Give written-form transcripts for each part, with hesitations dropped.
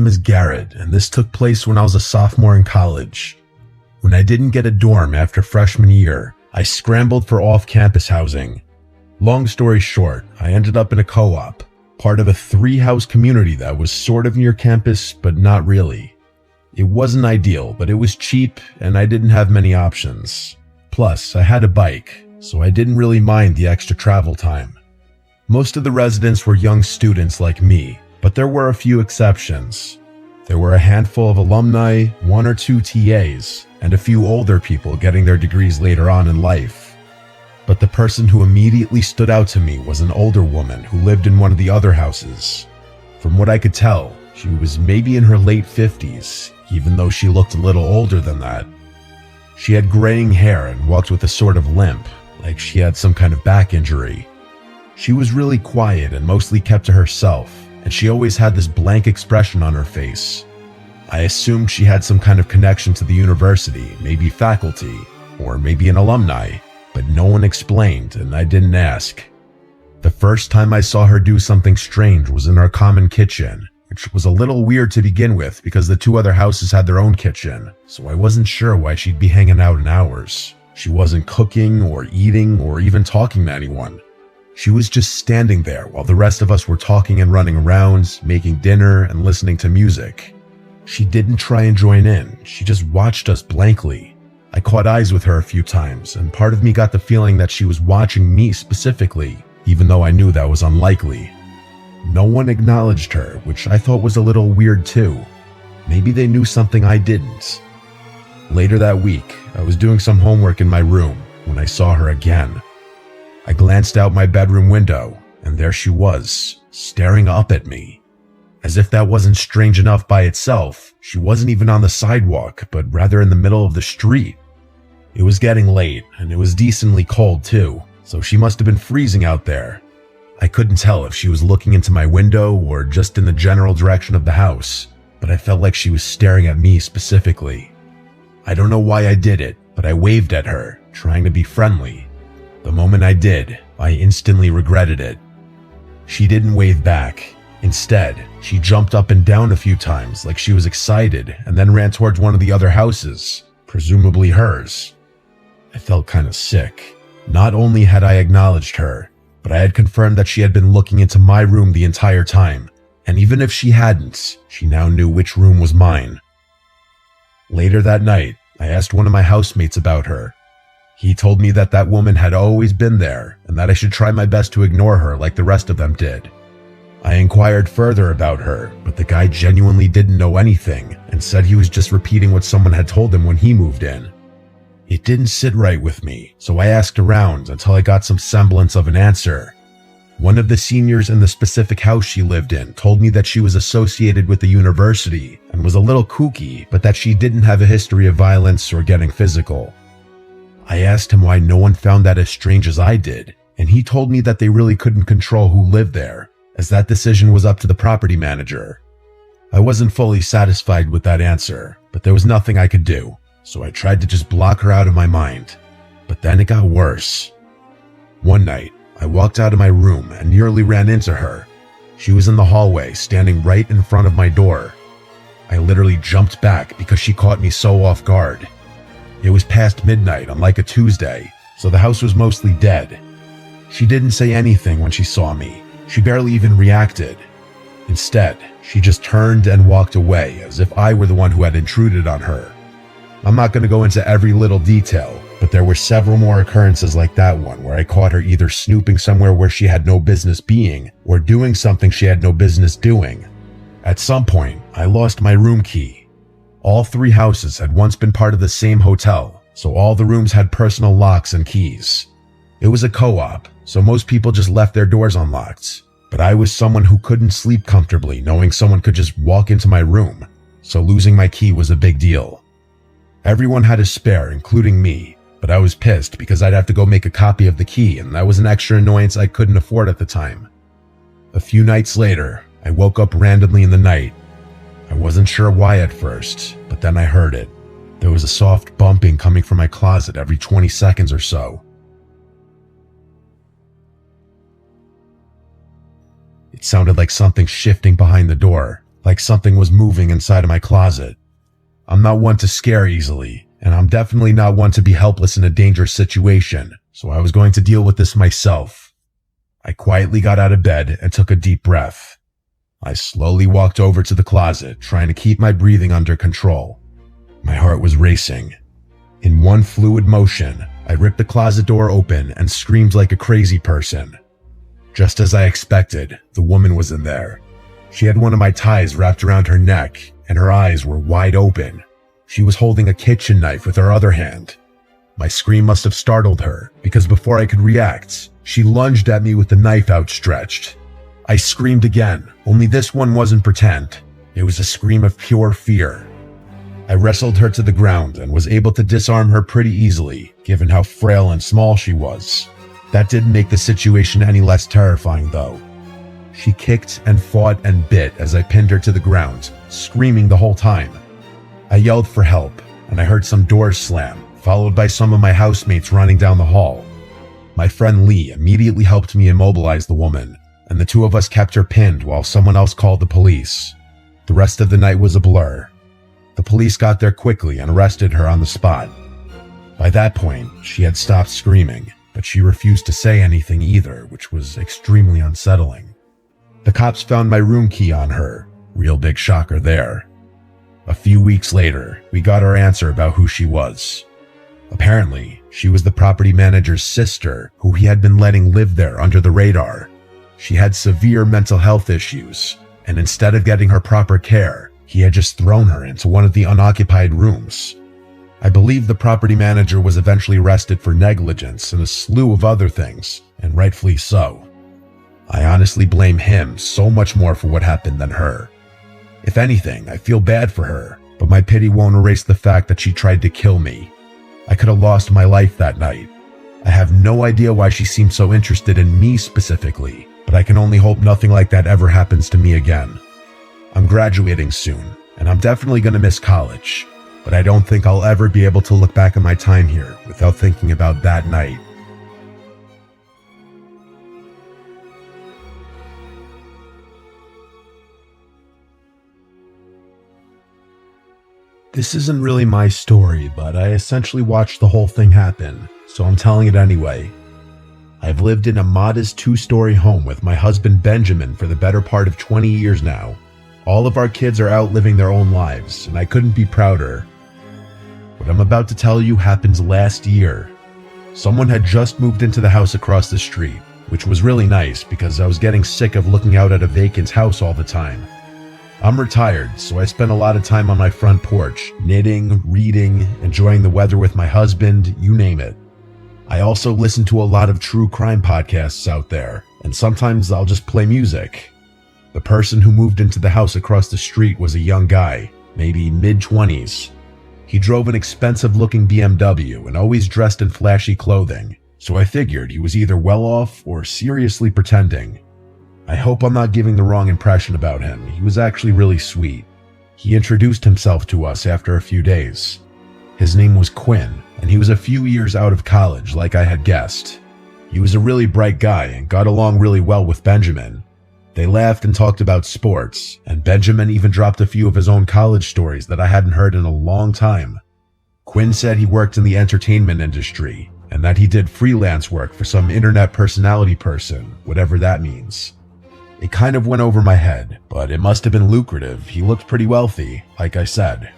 name is Garrett, and this took place when I was a sophomore in college. When I didn't get a dorm after freshman year, I scrambled for off-campus housing. Long story short, I ended up in a co-op, part of a 3-house community that was sort of near campus, but not really. It wasn't ideal, but it was cheap, and I didn't have many options. Plus, I had a bike, so I didn't really mind the extra travel time. Most of the residents were young students like me, but there were a few exceptions. There were a handful of alumni, 1 or 2 TAs, and a few older people getting their degrees later on in life. But the person who immediately stood out to me was an older woman who lived in one of the other houses. From what I could tell, she was maybe in her late 50s, even though she looked a little older than that. She had graying hair and walked with a sort of limp, like she had some kind of back injury. She was really quiet and mostly kept to herself, and she always had this blank expression on her face. I assumed she had some kind of connection to the university, maybe faculty, or maybe an alumni, but no one explained and I didn't ask. The first time I saw her do something strange was in our common kitchen, which was a little weird to begin with because the 2 other houses had their own kitchen, so I wasn't sure why she'd be hanging out in ours. She wasn't cooking or eating or even talking to anyone. She was just standing there while the rest of us were talking and running around, making dinner and listening to music. She didn't try and join in, she just watched us blankly. I caught eyes with her a few times, and part of me got the feeling that she was watching me specifically, even though I knew that was unlikely. No one acknowledged her, which I thought was a little weird too. Maybe they knew something I didn't. Later that week, I was doing some homework in my room when I saw her again. I glanced out my bedroom window, and there she was, staring up at me. As if that wasn't strange enough by itself, she wasn't even on the sidewalk, but rather in the middle of the street. It was getting late, and it was decently cold too, so she must have been freezing out there. I couldn't tell if she was looking into my window or just in the general direction of the house, but I felt like she was staring at me specifically. I don't know why I did it, but I waved at her, trying to be friendly. The moment I did, I instantly regretted it. She didn't wave back. Instead, she jumped up and down a few times like she was excited and then ran towards one of the other houses, presumably hers. I felt kind of sick. Not only had I acknowledged her, but I had confirmed that she had been looking into my room the entire time, and even if she hadn't, she now knew which room was mine. Later that night, I asked one of my housemates about her. He told me that that woman had always been there and that I should try my best to ignore her like the rest of them did. I inquired further about her, but the guy genuinely didn't know anything and said he was just repeating what someone had told him when he moved in. It didn't sit right with me, so I asked around until I got some semblance of an answer. One of the seniors in the specific house she lived in told me that she was associated with the university and was a little kooky, but that she didn't have a history of violence or getting physical. I asked him why no one found that as strange as I did, and he told me that they really couldn't control who lived there, as that decision was up to the property manager. I wasn't fully satisfied with that answer, but there was nothing I could do, so I tried to just block her out of my mind. But then it got worse. One night, I walked out of my room and nearly ran into her. She was in the hallway, standing right in front of my door. I literally jumped back because she caught me so off guard. It was past midnight on like a Tuesday, so the house was mostly dead. She didn't say anything when she saw me. She barely even reacted. Instead, she just turned and walked away as if I were the one who had intruded on her. I'm not going to go into every little detail, but there were several more occurrences like that one where I caught her either snooping somewhere where she had no business being or doing something she had no business doing. At some point, I lost my room key. All 3 houses had once been part of the same hotel, so all the rooms had personal locks and keys. It was a co-op, so most people just left their doors unlocked. But I was someone who couldn't sleep comfortably knowing someone could just walk into my room, so losing my key was a big deal. Everyone had a spare, including me, but I was pissed because I'd have to go make a copy of the key, and that was an extra annoyance I couldn't afford at the time. A few nights later, I woke up randomly in the night. I wasn't sure why at first, but then I heard it. There was a soft bumping coming from my closet every 20 seconds or so. It sounded like something shifting behind the door, like something was moving inside of my closet. I'm not one to scare easily, and I'm definitely not one to be helpless in a dangerous situation, so I was going to deal with this myself. I quietly got out of bed and took a deep breath. I slowly walked over to the closet, trying to keep my breathing under control. My heart was racing. In one fluid motion, I ripped the closet door open and screamed like a crazy person. Just as I expected, the woman was in there. She had one of my ties wrapped around her neck, and her eyes were wide open. She was holding a kitchen knife with her other hand. My scream must have startled her, because before I could react, she lunged at me with the knife outstretched. I screamed again, only this one wasn't pretend. It was a scream of pure fear. I wrestled her to the ground and was able to disarm her pretty easily, given how frail and small she was. That didn't make the situation any less terrifying, though. She kicked and fought and bit as I pinned her to the ground, screaming the whole time. I yelled for help, and I heard some doors slam, followed by some of my housemates running down the hall. My friend Lee immediately helped me immobilize the woman, and the two of us kept her pinned while someone else called the police. The rest of the night was a blur. The police got there quickly and arrested her on the spot. By that point, she had stopped screaming, but she refused to say anything either, which was extremely unsettling. The cops found my room key on her. Real big shocker there. A few weeks later, we got our answer about who she was. Apparently, she was the property manager's sister, who he had been letting live there under the radar. She had severe mental health issues, and instead of getting her proper care, he had just thrown her into one of the unoccupied rooms. I believe the property manager was eventually arrested for negligence and a slew of other things, and rightfully so. I honestly blame him so much more for what happened than her. If anything, I feel bad for her, but my pity won't erase the fact that she tried to kill me. I could have lost my life that night. I have no idea why she seemed so interested in me specifically, but I can only hope nothing like that ever happens to me again. I'm graduating soon, and I'm definitely going to miss college, but I don't think I'll ever be able to look back on my time here without thinking about that night. This isn't really my story, but I essentially watched the whole thing happen, so I'm telling it anyway. I've lived in a modest 2-story home with my husband Benjamin for the better part of 20 years now. All of our kids are out living their own lives, and I couldn't be prouder. What I'm about to tell you happened last year. Someone had just moved into the house across the street, which was really nice because I was getting sick of looking out at a vacant house all the time. I'm retired, so I spend a lot of time on my front porch, knitting, reading, enjoying the weather with my husband, you name it. I also listen to a lot of true crime podcasts out there, and sometimes I'll just play music. The person who moved into the house across the street was a young guy, maybe mid-20s. He drove an expensive-looking BMW and always dressed in flashy clothing, so I figured he was either well-off or seriously pretending. I hope I'm not giving the wrong impression about him. He was actually really sweet. He introduced himself to us after a few days. His name was Quinn, and he was a few years out of college like I had guessed. He was a really bright guy and got along really well with Benjamin. They laughed and talked about sports, and Benjamin even dropped a few of his own college stories that I hadn't heard in a long time. Quinn said he worked in the entertainment industry, and that he did freelance work for some internet personality person, whatever that means. It kind of went over my head, but it must have been lucrative. He looked pretty wealthy, like I said.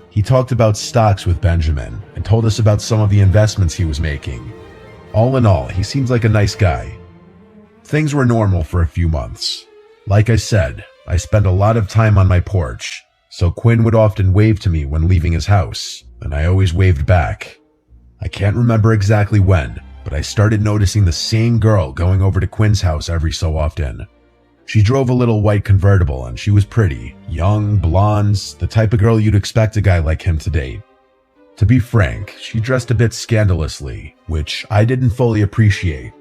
He talked about stocks with Benjamin and told us about some of the investments he was making. All in all, he seems like a nice guy. Things were normal for a few months. Like I said, I spent a lot of time on my porch, so Quinn would often wave to me when leaving his house, and I always waved back. I can't remember exactly when, but I started noticing the same girl going over to Quinn's house every so often. She drove a little white convertible and she was pretty, young, blonde, the type of girl you'd expect a guy like him to date. To be frank, she dressed a bit scandalously, which I didn't fully appreciate.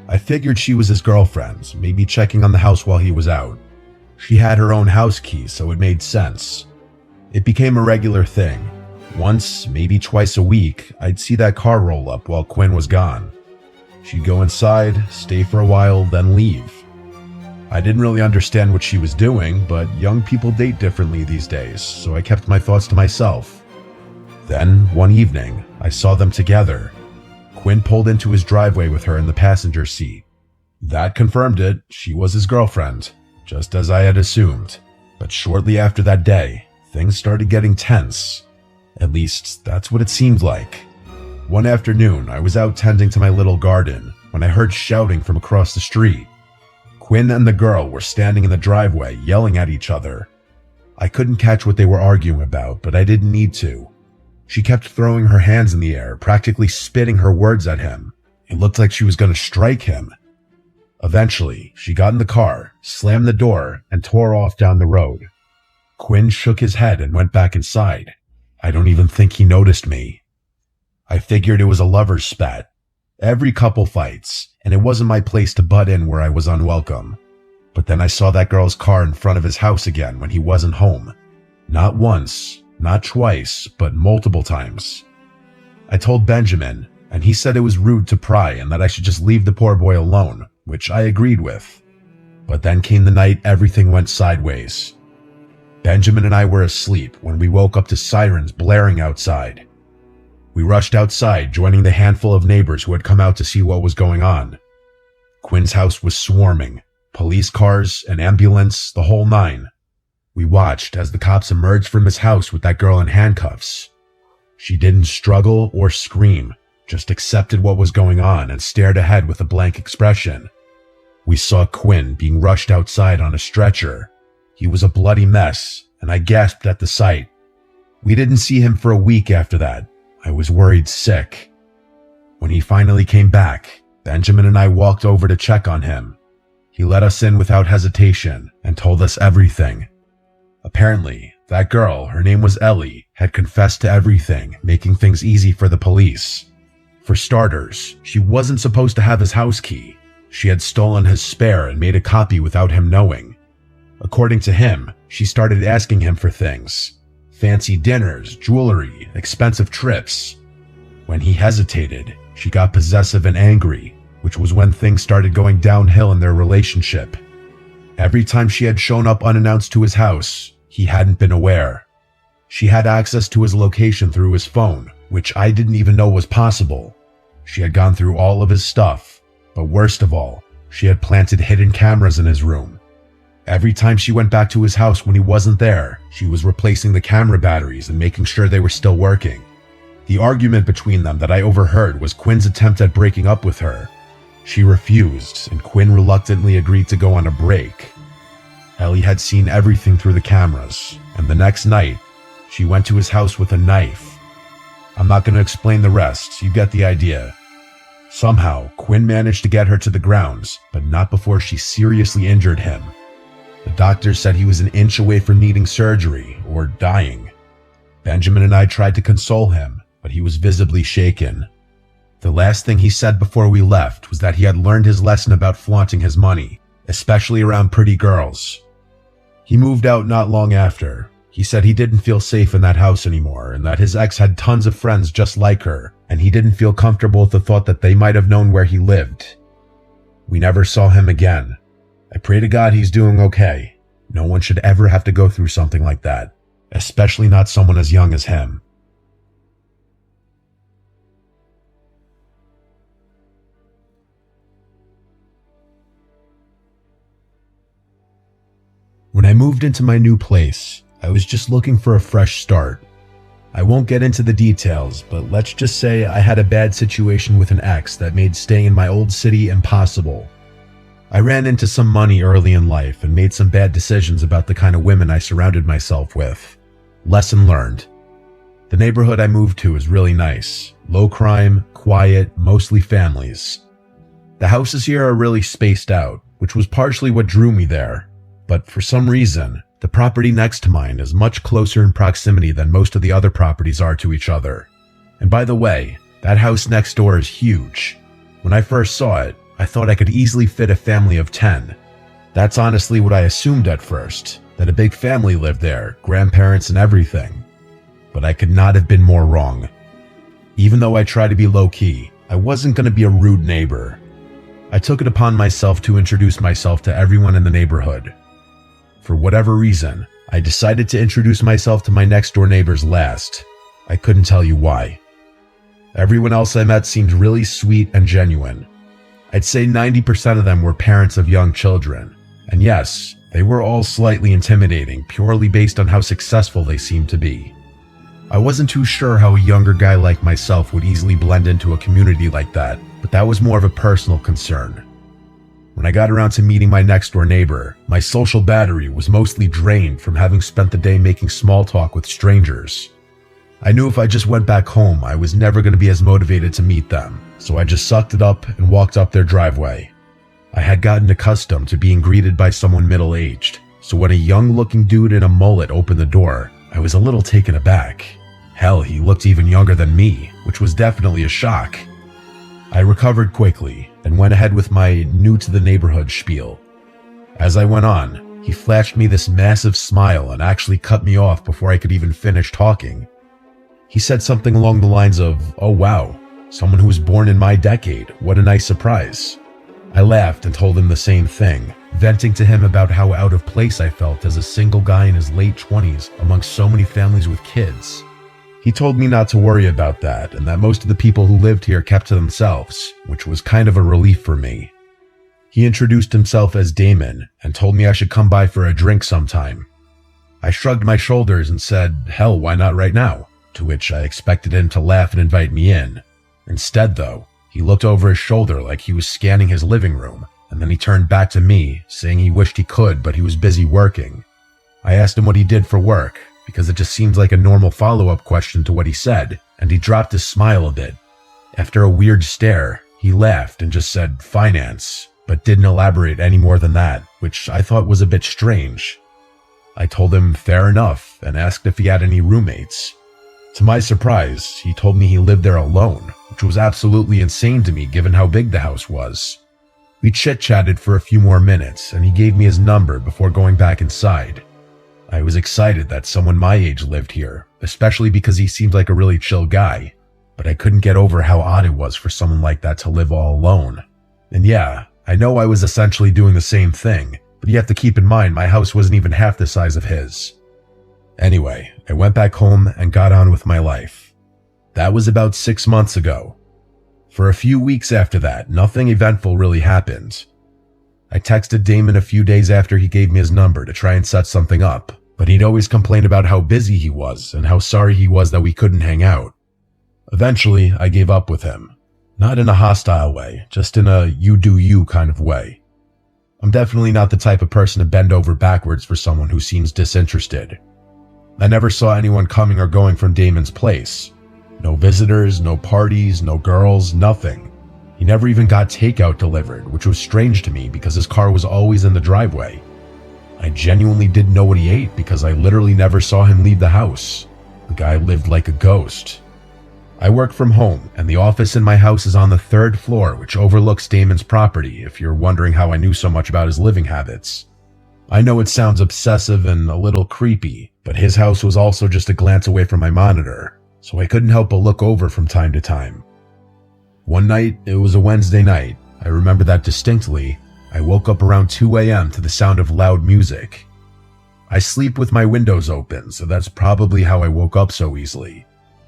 I figured she was his girlfriend, maybe checking on the house while he was out. She had her own house key, so it made sense. It became a regular thing. Once, maybe twice a week, I'd see that car roll up while Quinn was gone. She'd go inside, stay for a while, then leave. I didn't really understand what she was doing, but young people date differently these days, so I kept my thoughts to myself. Then, one evening, I saw them together. Quinn pulled into his driveway with her in the passenger seat. That confirmed it. She was his girlfriend, just as I had assumed. But shortly after that day, things started getting tense. At least, that's what it seemed like. One afternoon, I was out tending to my little garden when I heard shouting from across the street. Quinn and the girl were standing in the driveway yelling at each other. I couldn't catch what they were arguing about, but I didn't need to. She kept throwing her hands in the air, practically spitting her words at him. It looked like she was going to strike him. Eventually, she got in the car, slammed the door, and tore off down the road. Quinn shook his head and went back inside. I don't even think he noticed me. I figured it was a lover's spat. Every couple fights, and it wasn't my place to butt in where I was unwelcome. But then I saw that girl's car in front of his house again when he wasn't home. Not once, not twice, but multiple times. I told Benjamin, and he said it was rude to pry and that I should just leave the poor boy alone, which I agreed with. But then came the night everything went sideways. Benjamin and I were asleep when we woke up to sirens blaring outside. We rushed outside, joining the handful of neighbors who had come out to see what was going on. Quinn's house was swarming. Police cars, an ambulance, the whole nine. We watched as the cops emerged from his house with that girl in handcuffs. She didn't struggle or scream, just accepted what was going on and stared ahead with a blank expression. We saw Quinn being rushed outside on a stretcher. He was a bloody mess, and I gasped at the sight. We didn't see him for a week after that. I was worried sick. When he finally came back, Benjamin and I walked over to check on him. He let us in without hesitation and told us everything. Apparently, that girl, her name was Ellie, had confessed to everything, making things easy for the police. For starters, she wasn't supposed to have his house key. She had stolen his spare and made a copy without him knowing. According to him, she started asking him for things. Fancy dinners, jewelry, expensive trips. When he hesitated, she got possessive and angry, which was when things started going downhill in their relationship. Every time she had shown up unannounced to his house, he hadn't been aware. She had access to his location through his phone, which I didn't even know was possible. She had gone through all of his stuff, but worst of all, she had planted hidden cameras in his room. Every time she went back to his house when he wasn't there, she was replacing the camera batteries and making sure they were still working. The argument between them that I overheard was Quinn's attempt at breaking up with her. She refused, and Quinn reluctantly agreed to go on a break. Ellie had seen everything through the cameras, and the next night, she went to his house with a knife. I'm not going to explain the rest, you get the idea. Somehow, Quinn managed to get her to the grounds, but not before she seriously injured him. The doctor said he was an inch away from needing surgery or dying. Benjamin and I tried to console him, but he was visibly shaken. The last thing he said before we left was that he had learned his lesson about flaunting his money, especially around pretty girls. He moved out not long after. He said he didn't feel safe in that house anymore and that his ex had tons of friends just like her, and he didn't feel comfortable with the thought that they might have known where he lived. We never saw him again. I pray to God he's doing okay. No one should ever have to go through something like that, especially not someone as young as him. When I moved into my new place, I was just looking for a fresh start. I won't get into the details, but let's just say I had a bad situation with an ex that made staying in my old city impossible. I ran into some money early in life and made some bad decisions about the kind of women I surrounded myself with. Lesson learned. The neighborhood I moved to is really nice. Low crime, quiet, mostly families. The houses here are really spaced out, which was partially what drew me there. But for some reason, the property next to mine is much closer in proximity than most of the other properties are to each other. And by the way, that house next door is huge. When I first saw it, I thought I could easily fit a family of 10. That's honestly what I assumed at first, that a big family lived there, grandparents and everything. But I could not have been more wrong. Even though I tried to be low-key, I wasn't going to be a rude neighbor. I took it upon myself to introduce myself to everyone in the neighborhood. For whatever reason, I decided to introduce myself to my next-door neighbors last. I couldn't tell you why. Everyone else I met seemed really sweet and genuine. I'd say 90% of them were parents of young children. And yes, they were all slightly intimidating, purely based on how successful they seemed to be. I wasn't too sure how a younger guy like myself would easily blend into a community like that, but that was more of a personal concern. When I got around to meeting my next-door neighbor, my social battery was mostly drained from having spent the day making small talk with strangers. I knew if I just went back home, I was never going to be as motivated to meet them, so I just sucked it up and walked up their driveway. I had gotten accustomed to being greeted by someone middle-aged, so when a young-looking dude in a mullet opened the door, I was a little taken aback. Hell, he looked even younger than me, which was definitely a shock. I recovered quickly and went ahead with my new-to-the-neighborhood spiel. As I went on, he flashed me this massive smile and actually cut me off before I could even finish talking. He said something along the lines of, "Oh wow, someone who was born in my decade, what a nice surprise." I laughed and told him the same thing, venting to him about how out of place I felt as a single guy in his late 20s amongst so many families with kids. He told me not to worry about that and that most of the people who lived here kept to themselves, which was kind of a relief for me. He introduced himself as Damon and told me I should come by for a drink sometime. I shrugged my shoulders and said, hell, why not right now? To which I expected him to laugh and invite me in. Instead, though, he looked over his shoulder like he was scanning his living room, and then he turned back to me, saying he wished he could, but he was busy working. I asked him what he did for work, because it just seems like a normal follow-up question to what he said, and he dropped his smile a bit. After a weird stare, he laughed and just said, finance, but didn't elaborate any more than that, which I thought was a bit strange. I told him fair enough and asked if he had any roommates. To my surprise, he told me he lived there alone, which was absolutely insane to me given how big the house was. We chit-chatted for a few more minutes, and he gave me his number before going back inside. I was excited that someone my age lived here, especially because he seemed like a really chill guy, but I couldn't get over how odd it was for someone like that to live all alone. And yeah, I know I was essentially doing the same thing, but you have to keep in mind my house wasn't even half the size of his. Anyway, I went back home and got on with my life. That was about 6 months ago. For a few weeks after that, nothing eventful really happened. I texted Damon a few days after he gave me his number to try and set something up, but he'd always complain about how busy he was and how sorry he was that we couldn't hang out. Eventually, I gave up with him. Not in a hostile way, just in a you do you kind of way. I'm definitely not the type of person to bend over backwards for someone who seems disinterested. I never saw anyone coming or going from Damon's place. No visitors, no parties, no girls, nothing. He never even got takeout delivered, which was strange to me because his car was always in the driveway. I genuinely didn't know what he ate because I literally never saw him leave the house. The guy lived like a ghost. I work from home, and the office in my house is on the 3rd floor, which overlooks Damon's property, if you're wondering how I knew so much about his living habits. I know it sounds obsessive and a little creepy, but his house was also just a glance away from my monitor, so I couldn't help but look over from time to time. One night, it was a Wednesday night, I remember that distinctly. I woke up around 2 a.m. to the sound of loud music. I sleep with my windows open, so that's probably how I woke up so easily.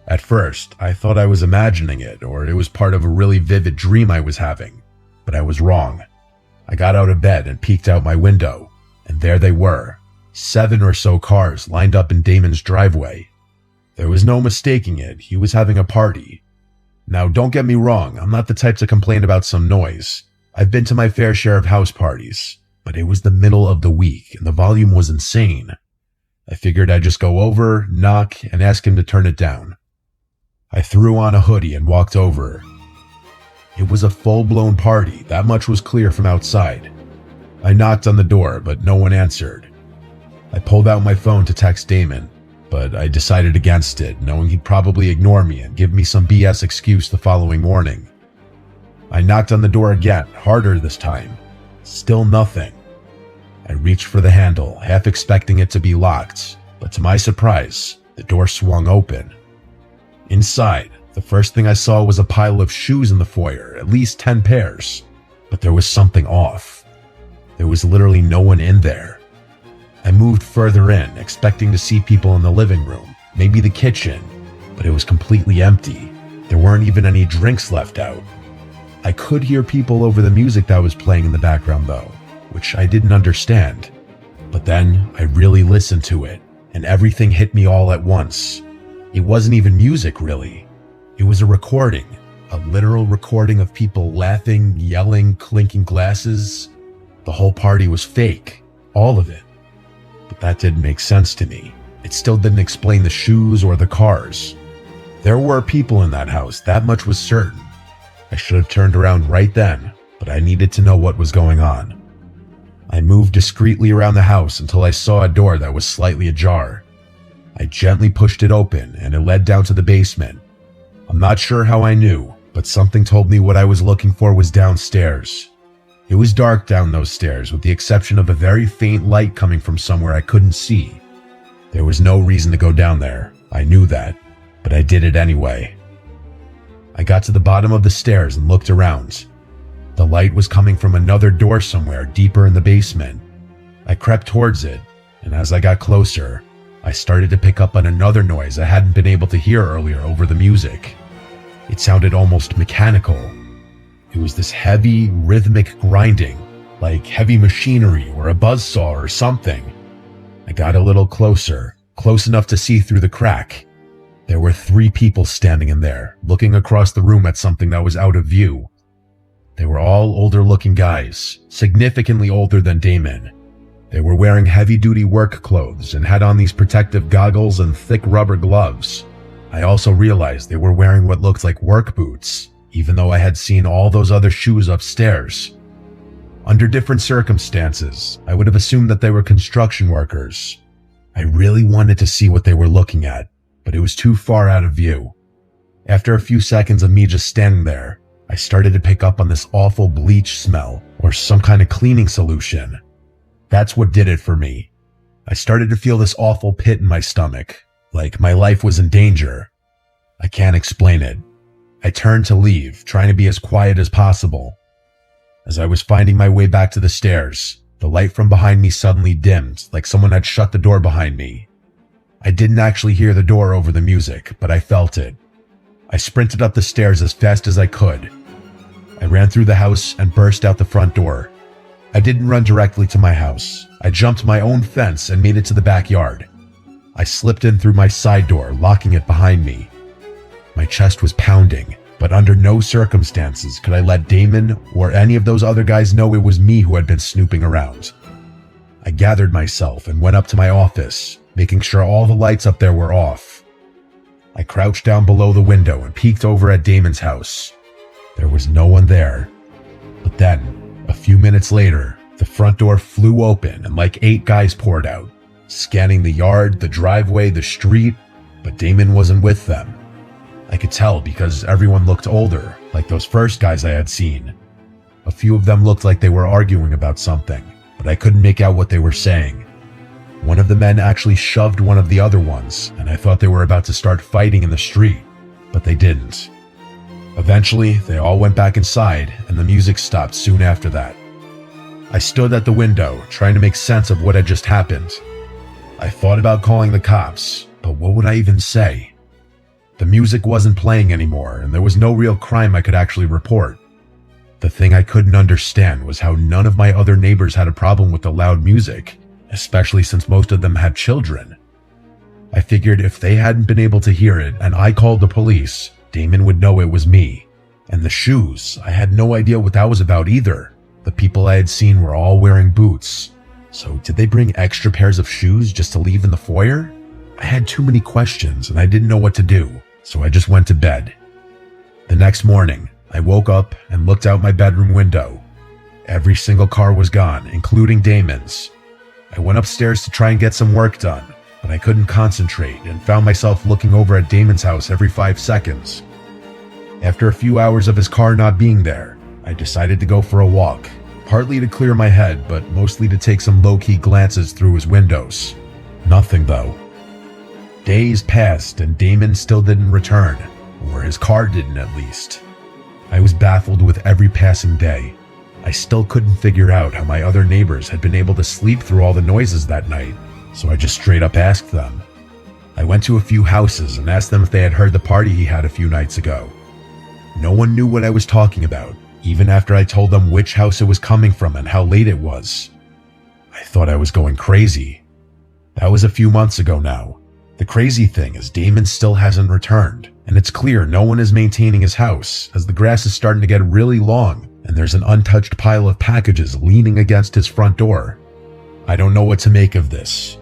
At first, I thought I was imagining it, or it was part of a really vivid dream I was having, but I was wrong. I got out of bed and peeked out my window, and there they were, 7 or so cars lined up in Damon's driveway. There was no mistaking it, he was having a party. Now, don't get me wrong, I'm not the type to complain about some noise. I've been to my fair share of house parties, but it was the middle of the week and the volume was insane. I figured I'd just go over, knock, and ask him to turn it down. I threw on a hoodie and walked over. It was a full-blown party, that much was clear from outside. I knocked on the door, but no one answered. I pulled out my phone to text Damon, but I decided against it, knowing he'd probably ignore me and give me some BS excuse the following morning. I knocked on the door again, harder this time. Still nothing. I reached for the handle, half expecting it to be locked, but to my surprise, the door swung open. Inside, the first thing I saw was a pile of shoes in the foyer, at least 10 pairs. but there was something off. There was literally no one in there. I moved further in, expecting to see people in the living room, maybe the kitchen, but it was completely empty. There weren't even any drinks left out. I could hear people over the music that was playing in the background though, which I didn't understand. But then I really listened to it, and everything hit me all at once. It wasn't even music, really. It was a recording, a literal recording of people laughing, yelling, clinking glasses. The whole party was fake, all of it. But that didn't make sense to me. It still didn't explain the shoes or the cars. There were people in that house, that much was certain. I should have turned around right then, but I needed to know what was going on. I moved discreetly around the house until I saw a door that was slightly ajar. I gently pushed it open and it led down to the basement. I'm not sure how I knew, but something told me what I was looking for was downstairs. It was dark down those stairs with the exception of a very faint light coming from somewhere I couldn't see. There was no reason to go down there, I knew that, but I did it anyway. I got to the bottom of the stairs and looked around. The light was coming from another door somewhere deeper in the basement. I crept towards it, and as I got closer, I started to pick up on another noise I hadn't been able to hear earlier over the music. It sounded almost mechanical. It was this heavy, rhythmic grinding, like heavy machinery or a buzzsaw or something. I got a little closer, close enough to see through the crack. There were 3 people standing in there, looking across the room at something that was out of view. They were all older-looking guys, significantly older than Damon. They were wearing heavy-duty work clothes and had on these protective goggles and thick rubber gloves. I also realized they were wearing what looked like work boots, even though I had seen all those other shoes upstairs. Under different circumstances, I would have assumed that they were construction workers. I really wanted to see what they were looking at, but it was too far out of view. After a few seconds of me just standing there, I started to pick up on this awful bleach smell or some kind of cleaning solution. That's what did it for me. I started to feel this awful pit in my stomach, like my life was in danger. I can't explain it. I turned to leave, trying to be as quiet as possible. As I was finding my way back to the stairs, the light from behind me suddenly dimmed, like someone had shut the door behind me. I didn't actually hear the door over the music, but I felt it. I sprinted up the stairs as fast as I could. I ran through the house and burst out the front door. I didn't run directly to my house. I jumped my own fence and made it to the backyard. I slipped in through my side door, locking it behind me. My chest was pounding, but under no circumstances could I let Damon or any of those other guys know it was me who had been snooping around. I gathered myself and went up to my office, making sure all the lights up there were off. I crouched down below the window and peeked over at Damon's house. There was no one there. But then, a few minutes later, the front door flew open and like 8 guys poured out, scanning the yard, the driveway, the street, but Damon wasn't with them. I could tell because everyone looked older, like those first guys I had seen. A few of them looked like they were arguing about something, but I couldn't make out what they were saying. One of the men actually shoved one of the other ones, and I thought they were about to start fighting in the street, but they didn't. Eventually, they all went back inside, and the music stopped soon after that. I stood at the window, trying to make sense of what had just happened. I thought about calling the cops, but what would I even say? The music wasn't playing anymore, and there was no real crime I could actually report. The thing I couldn't understand was how none of my other neighbors had a problem with the loud music, especially since most of them had children. I figured if they hadn't been able to hear it and I called the police, Damon would know it was me. And the shoes, I had no idea what that was about either. The people I had seen were all wearing boots. So did they bring extra pairs of shoes just to leave in the foyer? I had too many questions and I didn't know what to do, so I just went to bed. The next morning, I woke up and looked out my bedroom window. Every single car was gone, including Damon's. I went upstairs to try and get some work done, but I couldn't concentrate and found myself looking over at Damon's house every 5 seconds. After a few hours of his car not being there, I decided to go for a walk, partly to clear my head, but mostly to take some low-key glances through his windows. Nothing though. Days passed and Damon still didn't return, or his car didn't at least. I was baffled with every passing day. I still couldn't figure out how my other neighbors had been able to sleep through all the noises that night, so I just straight up asked them. I went to a few houses and asked them if they had heard the party he had a few nights ago. No one knew what I was talking about, even after I told them which house it was coming from and how late it was. I thought I was going crazy. That was a few months ago now. The crazy thing is Damon still hasn't returned, and it's clear no one is maintaining his house, as the grass is starting to get really long, and there's an untouched pile of packages leaning against his front door. I don't know what to make of this.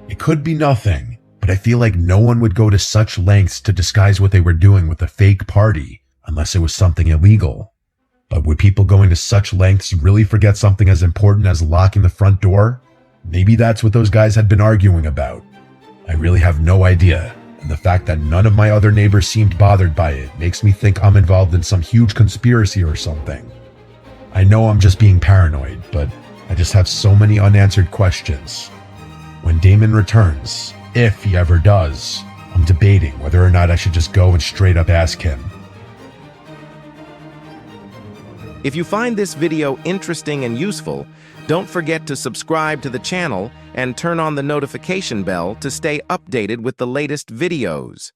It could be nothing, but I feel like no one would go to such lengths to disguise what they were doing with a fake party, unless it was something illegal. But would people going to such lengths really forget something as important as locking the front door? Maybe that's what those guys had been arguing about. I really have no idea, and the fact that none of my other neighbors seemed bothered by it makes me think I'm involved in some huge conspiracy or something. I know I'm just being paranoid, but I just have so many unanswered questions. When Damon returns, if he ever does, I'm debating whether or not I should just go and straight up ask him. If you find this video interesting and useful, don't forget to subscribe to the channel and turn on the notification bell to stay updated with the latest videos.